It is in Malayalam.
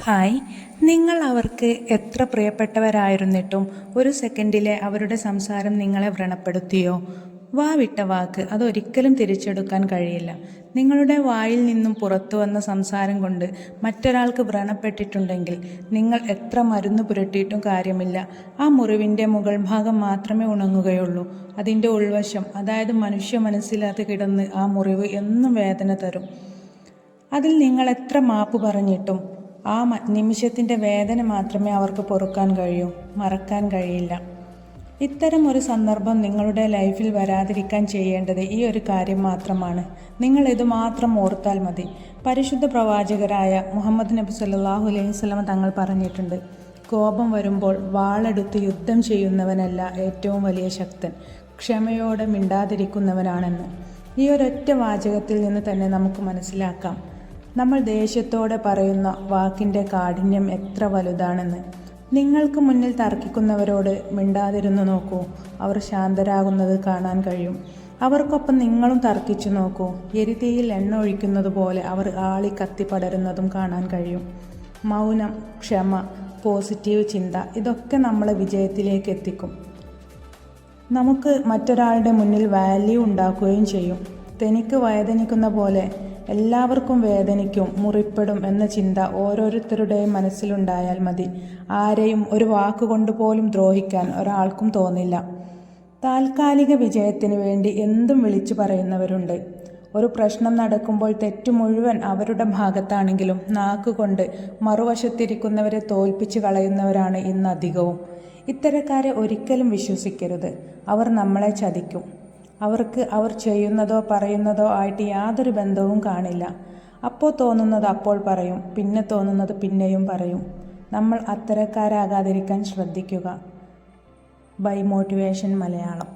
ഹായ്, നിങ്ങൾ അവർക്ക് എത്ര പ്രിയപ്പെട്ടവരായിരുന്നിട്ടും ഒരു സെക്കൻഡിലെ അവരുടെ സംസാരം നിങ്ങളെ വ്രണപ്പെടുത്തിയോ? വാ വിട്ട വാക്ക് അതൊരിക്കലും തിരിച്ചെടുക്കാൻ കഴിയില്ല. നിങ്ങളുടെ വായിൽ നിന്നും പുറത്തു വന്ന സംസാരം കൊണ്ട് മറ്റൊരാൾക്ക് വ്രണപ്പെട്ടിട്ടുണ്ടെങ്കിൽ നിങ്ങൾ എത്ര മരുന്ന് പുരട്ടിയിട്ടും കാര്യമില്ല. ആ മുറിവിൻ്റെ മുകൾ ഭാഗം മാത്രമേ ഉണങ്ങുകയുള്ളൂ. അതിൻ്റെ ഉൾവശം, അതായത് മനുഷ്യ മനസ്സിലത് കിടന്ന് ആ മുറിവ് എന്നും വേദന തരും. അതിൽ നിങ്ങൾ എത്ര മാപ്പ് പറഞ്ഞിട്ടും ആ നിമിഷത്തിൻ്റെ വേദന മാത്രമേ അവർക്ക് പൊറുക്കാൻ കഴിയൂ, മറക്കാൻ കഴിയില്ല. ഇത്തരം ഒരു സന്ദർഭം നിങ്ങളുടെ ലൈഫിൽ വരാതിരിക്കാൻ ചെയ്യേണ്ടത് ഈ ഒരു കാര്യം മാത്രമാണ്. നിങ്ങൾ ഇത് മാത്രം ഓർത്താൽ മതി. പരിശുദ്ധ പ്രവാചകരായ മുഹമ്മദ് നബി സല്ലല്ലാഹു അലൈഹി വസല്ലം തങ്ങൾ പറഞ്ഞിട്ടുണ്ട്, കോപം വരുമ്പോൾ വാളെടുത്ത് യുദ്ധം ചെയ്യുന്നവനല്ല ഏറ്റവും വലിയ ശക്തൻ, ക്ഷമയോടെ മിണ്ടാതിരിക്കുന്നവനാണെന്ന്. ഈ ഒരൊറ്റ വാചകത്തിൽ നിന്ന് തന്നെ നമുക്ക് മനസ്സിലാക്കാം നമ്മൾ ദേഷ്യത്തോടെ പറയുന്ന വാക്കിൻ്റെ കാഠിന്യം എത്ര വലുതാണെന്ന്. നിങ്ങൾക്ക് മുന്നിൽ തർക്കിക്കുന്നവരോട് മിണ്ടാതിരുന്നു നോക്കൂ, അവർ ശാന്തരാകുന്നത് കാണാൻ കഴിയും. അവർക്കൊപ്പം നിങ്ങളും തർക്കിച്ചു നോക്കൂ, എരിതീയിൽ എണ്ണ ഒഴിക്കുന്നത് പോലെ അവർ ആളി കത്തിപ്പടരുന്നതും കാണാൻ കഴിയും. മൗനം, ക്ഷമ, പോസിറ്റീവ് ചിന്ത, ഇതൊക്കെ നമ്മളെ വിജയത്തിലേക്ക് എത്തിക്കും. നമുക്ക് മറ്റൊരാളുടെ മുന്നിൽ വാല്യൂ ഉണ്ടാക്കുകയും ചെയ്യും. തനിക്ക് വേദനിക്കുന്ന പോലെ എല്ലാവർക്കും വേദനിക്കും, മുറിപ്പെടും എന്ന ചിന്ത ഓരോരുത്തരുടെയും മനസ്സിലുണ്ടായാൽ മതി. ആരെയും ഒരു വാക്കുകൊണ്ട് പോലും ദ്രോഹിക്കാൻ ഒരാൾക്കും തോന്നില്ല. താൽക്കാലിക വിജയത്തിന് വേണ്ടി എന്തും വിളിച്ചു പറയുന്നവരുണ്ട്. ഒരു പ്രശ്നം നടക്കുമ്പോൾ തെറ്റു മുഴുവൻ അവരുടെ ഭാഗത്താണെങ്കിലും നാക്കുകൊണ്ട് മറുവശത്തിരിക്കുന്നവരെ തോൽപ്പിച്ച് കളയുന്നവരാണ് ഇന്ന് അധികവും. ഇത്തരക്കാരെ ഒരിക്കലും വിശ്വസിക്കരുത്. അവർ നമ്മളെ ചതിക്കും. അവർക്ക് അവർ ചെയ്യുന്നതോ പറയുന്നതോ ആയിട്ട് യാതൊരു ബന്ധവും കാണില്ല. അപ്പോൾ തോന്നുന്നത് അപ്പോൾ പറയും, പിന്നെ തോന്നുന്നത് പിന്നെയും പറയും. നമ്മൾ അത്തരക്കാരാകാതിരിക്കാൻ ശ്രദ്ധിക്കുക. Bye motivation Malayalam.